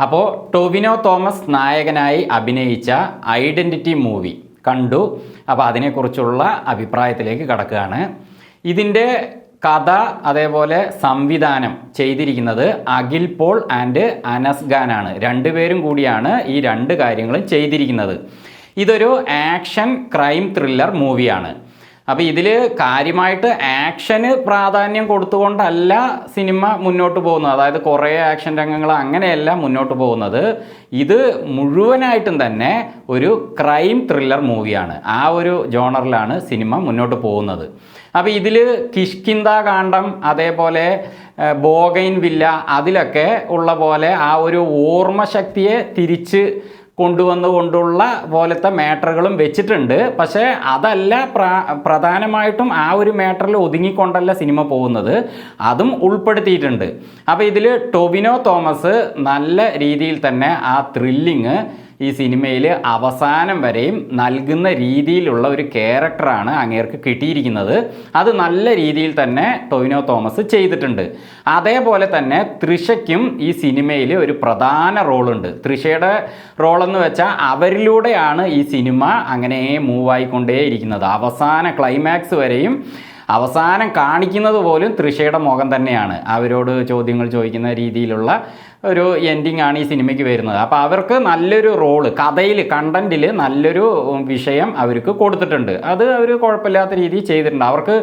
അപ്പോൾ ടൊവിനോ തോമസ് നായകനായി അഭിനയിച്ച ഐഡൻറ്റിറ്റി മൂവി കണ്ടു. അപ്പോൾ അതിനെക്കുറിച്ചുള്ള അഭിപ്രായത്തിലേക്ക് കടക്കുകയാണ്. ഇതിൻ്റെ കഥ അതേപോലെ സംവിധാനം ചെയ്തിരിക്കുന്നത് അഖിൽ പോൾ ആൻഡ് അനസ് ഖാനാണ്. രണ്ടുപേരും കൂടിയാണ് ഈ രണ്ട് കാര്യങ്ങളും ചെയ്തിരിക്കുന്നത്. ഇതൊരു ആക്ഷൻ ക്രൈം ത്രില്ലർ മൂവിയാണ്. അപ്പോൾ ഇതിൽ കാര്യമായിട്ട് ആക്ഷന് പ്രാധാന്യം കൊടുത്തുകൊണ്ടല്ല സിനിമ മുന്നോട്ട് പോകുന്നത്. അതായത് കുറേ ആക്ഷൻ രംഗങ്ങൾ അങ്ങനെയല്ല മുന്നോട്ട് പോകുന്നത്. ഇത് മുഴുവനായിട്ടും തന്നെ ഒരു ക്രൈം ത്രില്ലർ മൂവിയാണ്. ആ ഒരു ജോണറിലാണ് സിനിമ മുന്നോട്ട് പോകുന്നത്. അപ്പോൾ ഇതിൽ കിഷ്കിന്ദ കാണ്ഡം അതേപോലെ ബോഗൈൻ വില്ല അതിലൊക്കെ ഉള്ള പോലെ ആ ഒരു ഓർമ്മശക്തിയെ തിരിച്ച് കൊണ്ടുള്ള പോലത്തെ മാറ്ററുകളും വെച്ചിട്ടുണ്ട്. പക്ഷേ അതല്ല പ്രധാനമായിട്ടും ആ ഒരു മാറ്ററിൽ ഒതുങ്ങിക്കൊണ്ടല്ല സിനിമ പോകുന്നത്, അതും ഉൾപ്പെടുത്തിയിട്ടുണ്ട്. അപ്പോൾ ഇതിൽ ടൊവിനോ തോമസ് നല്ല രീതിയിൽ തന്നെ ആ ത്രില്ലിങ് ഈ സിനിമയിൽ അവസാനം വരെയും നൽകുന്ന രീതിയിലുള്ള ഒരു ക്യാരക്ടറാണ് അങ്ങേർക്ക് കിട്ടിയിരിക്കുന്നത്. അത് നല്ല രീതിയിൽ തന്നെ ടൊവിനോ തോമസ് ചെയ്തിട്ടുണ്ട്. അതേപോലെ തന്നെ തൃഷയ്ക്കും ഈ സിനിമയിൽ ഒരു പ്രധാന റോളുണ്ട്. തൃഷയുടെ റോളെന്ന് വെച്ചാൽ അവരിലൂടെയാണ് ഈ സിനിമ അങ്ങനെ മൂവായിക്കൊണ്ടേയിരിക്കുന്നത്. അവസാന ക്ലൈമാക്സ് വരെയും അവസാനം കാണിക്കുന്നത് പോലും തൃഷയുടെ മുഖം തന്നെയാണ്. അവരോട് ചോദ്യങ്ങൾ ചോദിക്കുന്ന രീതിയിലുള്ള ഒരു എൻഡിങ് ആണ് ഈ സിനിമയ്ക്ക് വരുന്നത്. അപ്പോൾ അവർക്ക് നല്ലൊരു റോള് കഥയിൽ കണ്ടൻറ്റിൽ നല്ലൊരു വിഷയം അവർക്ക് കൊടുത്തിട്ടുണ്ട്. അത് അവർ കുഴപ്പമില്ലാത്ത രീതിയിൽ ചെയ്തിട്ടുണ്ട്. അവർക്ക്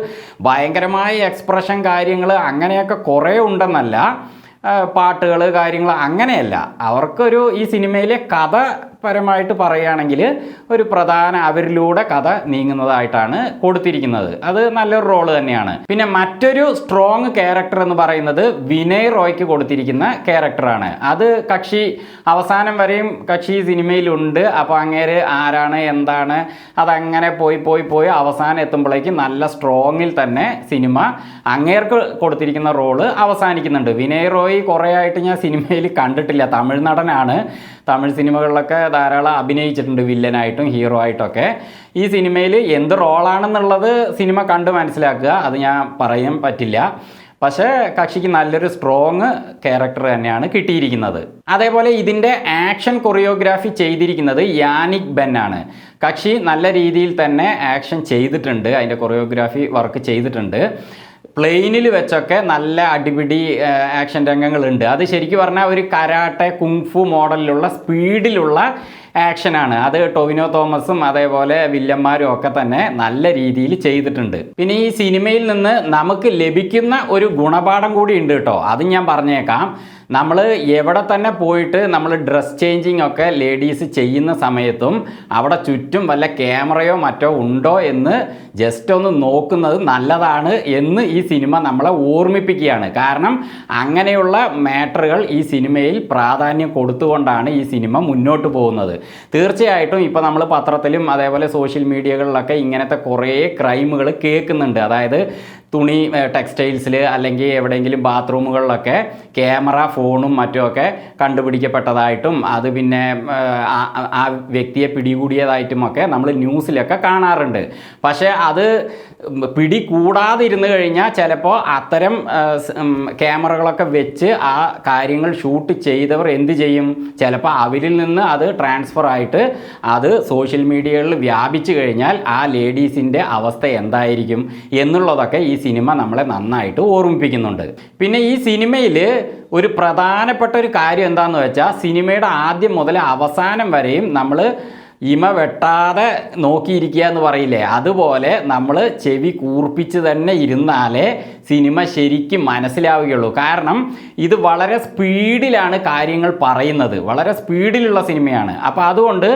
ഭയങ്കരമായ എക്സ്പ്രഷൻ കാര്യങ്ങൾ അങ്ങനെയൊക്കെ കുറേ ഉണ്ടെന്നല്ല, പാട്ടുകൾ കാര്യങ്ങൾ അങ്ങനെയല്ല. അവർക്കൊരു ഈ സിനിമയിലെ കഥ പരമായിട്ട് പറയുകയാണെങ്കിൽ ഒരു പ്രധാന അവരിലൂടെ കഥ നീങ്ങുന്നതായിട്ടാണ് കൊടുത്തിരിക്കുന്നത്. അത് നല്ലൊരു റോള് തന്നെയാണ്. പിന്നെ മറ്റൊരു സ്ട്രോങ് ക്യാരക്ടർ എന്ന് പറയുന്നത് വിനയ് റോയ്ക്ക് കൊടുത്തിരിക്കുന്ന ക്യാരക്ടറാണ്. അത് കക്ഷി അവസാനം വരെയും കക്ഷി സിനിമയിലുണ്ട്. അപ്പോൾ അങ്ങേര് ആരാണ് എന്താണ് അതങ്ങനെ പോയി അവസാനം എത്തുമ്പോഴേക്കും നല്ല സ്ട്രോങ്ങിൽ തന്നെ സിനിമ അങ്ങേർക്ക് കൊടുത്തിരിക്കുന്ന റോള് അവസാനിക്കുന്നുണ്ട്. വിനയ് റോയ് കുറേ ആയിട്ട് ഞാൻ സിനിമയിൽ കണ്ടിട്ടില്ല. തമിഴ് നടനാണ്. തമിഴ് സിനിമകളിലൊക്കെ ധാരാളം അഭിനയിച്ചിട്ടുണ്ട്, വില്ലനായിട്ടും ഹീറോ ആയിട്ടൊക്കെ. ഈ സിനിമയിൽ എന്ത് റോളാണെന്നുള്ളത് സിനിമ കണ്ട് മനസ്സിലാക്കുക, അത് ഞാൻ പറയാൻ പറ്റില്ല. പക്ഷേ കക്ഷിക്ക് നല്ലൊരു സ്ട്രോങ് ക്യാരക്ടർ തന്നെയാണ് കിട്ടിയിരിക്കുന്നത്. അതേപോലെ ഇതിൻ്റെ ആക്ഷൻ കൊറിയോഗ്രാഫി ചെയ്തിരിക്കുന്നത് യാനിക് ബെൻ ആണ്. കക്ഷി നല്ല രീതിയിൽ തന്നെ ആക്ഷൻ ചെയ്തിട്ടുണ്ട്, അതിൻ്റെ കൊറിയോഗ്രാഫി വർക്ക് ചെയ്തിട്ടുണ്ട്. പ്ലെയിനിൽ വെച്ചൊക്കെ നല്ല അടിപിടി ആക്ഷൻ രംഗങ്ങളുണ്ട്. അത് ശരിക്കും പറഞ്ഞാൽ ഒരു കരാട്ടെ കുങ്ഫു മോഡലിലുള്ള സ്പീഡിലുള്ള ആക്ഷനാണ്. അത് ടൊവിനോ തോമസും അതേപോലെ വില്ലന്മാരും ഒക്കെ തന്നെ നല്ല രീതിയിൽ ചെയ്തിട്ടുണ്ട്. പിന്നെ ഈ സിനിമയിൽ നിന്ന് നമുക്ക് ലഭിക്കുന്ന ഒരു ഗുണപാഠം കൂടി ഉണ്ട് കേട്ടോ. അത് ഞാൻ പറഞ്ഞേക്കാം. നമ്മൾ എവിടെ തന്നെ പോയിട്ട് നമ്മൾ ഡ്രസ് ചേഞ്ചിങ് ഒക്കെ ലേഡീസ് ചെയ്യുന്ന സമയത്തും അവിടെ ചുറ്റും വല്ല ക്യാമറയോ മറ്റോ ഉണ്ടോ എന്ന് ജസ്റ്റ് ഒന്ന് നോക്കുന്നത് നല്ലതാണ് എന്ന് ഈ സിനിമ നമ്മളെ ഓർമ്മിപ്പിക്കുകയാണ്. കാരണം അങ്ങനെയുള്ള മാറ്ററുകൾ ഈ സിനിമയിൽ പ്രാധാന്യം കൊടുത്തുകൊണ്ടാണ് ഈ സിനിമ മുന്നോട്ട് പോകുന്നത്. തീർച്ചയായിട്ടും ഇപ്പോൾ നമ്മൾ പത്രത്തിലും അതേപോലെ സോഷ്യൽ മീഡിയകളിലൊക്കെ ഇങ്ങനത്തെ കുറേ ക്രൈമുകൾ കേൾക്കുന്നുണ്ട്. അതായത് തുണി ടെക്സ്റ്റൈൽസിൽ അല്ലെങ്കിൽ എവിടെയെങ്കിലും ബാത്റൂമുകളിലൊക്കെ ക്യാമറ ഫോണും മറ്റുമൊക്കെ കണ്ടുപിടിക്കപ്പെട്ടതായിട്ടും അത് പിന്നെ ആ വ്യക്തിയെ പിടികൂടിയതായിട്ടുമൊക്കെ നമ്മൾ ന്യൂസിലൊക്കെ കാണാറുണ്ട്. പക്ഷേ അത് പിടികൂടാതിരുന്നു കഴിഞ്ഞാൽ ചിലപ്പോൾ അത്തരം ക്യാമറകളൊക്കെ വെച്ച് ആ കാര്യങ്ങൾ ഷൂട്ട് ചെയ്തവർ എന്ത് ചെയ്യും? ചിലപ്പോൾ അവരിൽ നിന്ന് അത് ട്രാൻസ്ഫർ ആയിട്ട് അത് സോഷ്യൽ മീഡിയകളിൽ വ്യാപിച്ചു കഴിഞ്ഞാൽ ആ ലേഡീസിൻ്റെ അവസ്ഥ എന്തായിരിക്കും എന്നുള്ളതൊക്കെ ഈ സിനിമ നമ്മളെ നന്നായിട്ട് ഓർമ്മിപ്പിക്കുന്നുണ്ട്. പിന്നെ ഈ സിനിമയിൽ ഒരു പ്രധാനപ്പെട്ട ഒരു കാര്യം എന്താണെന്ന് വെച്ചാൽ സിനിമയുടെ ആദ്യം മുതൽ അവസാനം വരെയും നമ്മൾ ഇമ വെട്ടാതെ നോക്കിയിരിക്കുക എന്ന് പറയില്ലേ, അതുപോലെ നമ്മൾ ചെവി കൂർപ്പിച്ച് തന്നെ ഇരുന്നാലേ സിനിമ ശരിക്കും മനസ്സിലാവുകയുള്ളൂ. കാരണം ഇത് വളരെ സ്പീഡിലാണ് കാര്യങ്ങൾ പറയുന്നത്, വളരെ സ്പീഡിലുള്ള സിനിമയാണ്. അപ്പോൾ അതുകൊണ്ട്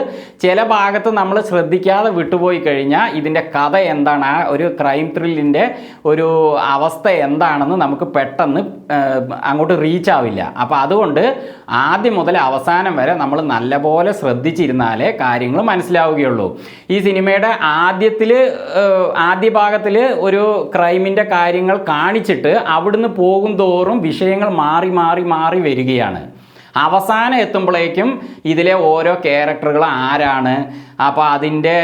ചില ഭാഗത്ത് നമ്മൾ ശ്രദ്ധിക്കാതെ വിട്ടുപോയി കഴിഞ്ഞാൽ ഇതിൻ്റെ കഥ എന്താണ്, ആ ഒരു ക്രൈം ത്രില്ലിൻ്റെ ഒരു അവസ്ഥ എന്താണെന്ന് നമുക്ക് പെട്ടെന്ന് അങ്ങോട്ട് റീച്ച് ആവില്ല. അപ്പോൾ അതുകൊണ്ട് ആദ്യം മുതൽ അവസാനം വരെ നമ്മൾ നല്ലപോലെ ശ്രദ്ധിച്ചിരുന്നാലേ കാര്യങ്ങൾ മനസ്സിലാവുകയുള്ളൂ. ഈ സിനിമയുടെ ആദ്യ ഭാഗത്തിൽ ഒരു ക്രൈമിൻ്റെ കാര്യങ്ങൾ കാണിച്ചിട്ട് അവിടുന്ന് പോകും തോറും വിഷയങ്ങൾ മാറി വരികയാണ്. അവസാനം എത്തുമ്പോഴേക്കും ഇതിലെ ഓരോ ക്യാരക്ടറുകൾ ആരാണ്, അപ്പോൾ അതിൻ്റെ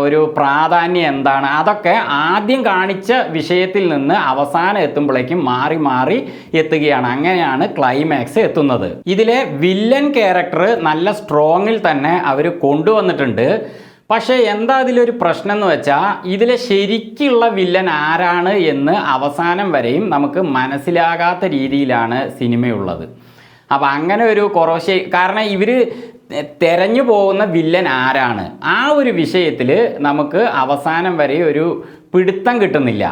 ഒരു പ്രാധാന്യം എന്താണ്, അതൊക്കെ ആദ്യം കാണിച്ച വിഷയത്തിൽ നിന്ന് അവസാനം എത്തുമ്പോഴേക്കും മാറി മാറി എത്തുകയാണ്. അങ്ങനെയാണ് ക്ലൈമാക്സ് എത്തുന്നത്. ഇതിലെ വില്ലൻ ക്യാരക്ടർ നല്ല സ്ട്രോങ്ങിൽ തന്നെ അവർ കൊണ്ടുവന്നിട്ടുണ്ട്. പക്ഷേ എന്താ അതിലൊരു പ്രശ്നം എന്ന് വെച്ചാൽ ഇതിലെ ശരിക്കുള്ള വില്ലൻ ആരാണ് എന്ന് അവസാനം വരെയും നമുക്ക് മനസ്സിലാകാത്ത രീതിയിലാണ് സിനിമയുള്ളത്. അപ്പം അങ്ങനെ ഒരു കുറവ്, കാരണം ഇവർ തെരഞ്ഞു പോകുന്ന വില്ലൻ ആരാണ്, ആ ഒരു വിഷയത്തിൽ നമുക്ക് അവസാനം വരെ ഒരു പിടുത്തം കിട്ടുന്നില്ല.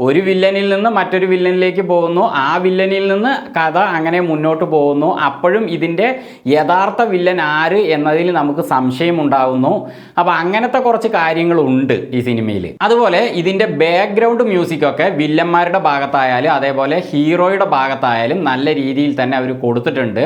ഒരു വില്ലനിൽ നിന്ന് മറ്റൊരു വില്ലനിലേക്ക് പോകുന്നു, ആ വില്ലനിൽ നിന്ന് കഥ അങ്ങനെ മുന്നോട്ട് പോകുന്നു. അപ്പോഴും ഇതിൻ്റെ യഥാർത്ഥ വില്ലൻ ആര് എന്നതിൽ നമുക്ക് സംശയമുണ്ടാകുന്നു. അപ്പോൾ അങ്ങനത്തെ കുറച്ച് കാര്യങ്ങളുണ്ട് ഈ സിനിമയിൽ. അതുപോലെ ഇതിൻ്റെ ബാക്ക്ഗ്രൗണ്ട് മ്യൂസിക്കൊക്കെ വില്ലന്മാരുടെ ഭാഗത്തായാലും അതേപോലെ ഹീറോയുടെ ഭാഗത്തായാലും നല്ല രീതിയിൽ തന്നെ അവർ കൊടുത്തിട്ടുണ്ട്.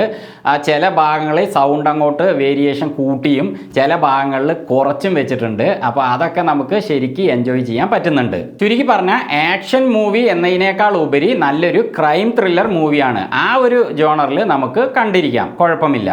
ചില ഭാഗങ്ങളിൽ സൗണ്ട് അങ്ങോട്ട് വേരിയേഷൻ കൂട്ടിയും ചില ഭാഗങ്ങളിൽ കുറച്ചും വെച്ചിട്ടുണ്ട്. അപ്പോൾ അതൊക്കെ നമുക്ക് ശരിക്കും എൻജോയ് ചെയ്യാൻ പറ്റുന്നുണ്ട്. ചുരുക്കി പറഞ്ഞാൽ ആക്ഷൻ മൂവി എന്നതിനേക്കാൾ ഉപരി നല്ലൊരു ക്രൈം ത്രില്ലർ മൂവിയാണ്. ആ ഒരു ജോണറിൽ നമുക്ക് കണ്ടിരിക്കാം, കുഴപ്പമില്ല.